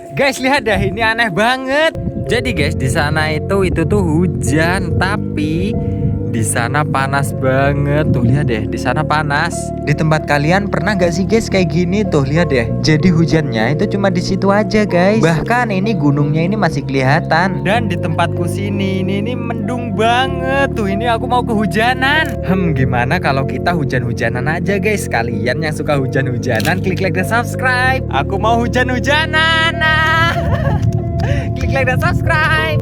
Guys, lihat dah, ini aneh banget. Jadi guys, di sana itu tuh hujan, tapi di sana panas banget. Tuh lihat deh, di sana panas. Di tempat kalian pernah gak sih guys kayak gini? Tuh lihat deh. Jadi hujannya itu cuma di situ aja guys. Bahkan ini gunungnya ini masih kelihatan. Dan di tempatku sini ini mendung banget. Tuh ini aku mau kehujanan. Gimana kalau kita hujan-hujanan aja guys? Kalian yang suka hujan-hujanan klik like dan subscribe. Aku mau hujan-hujanan. Klik like dan subscribe.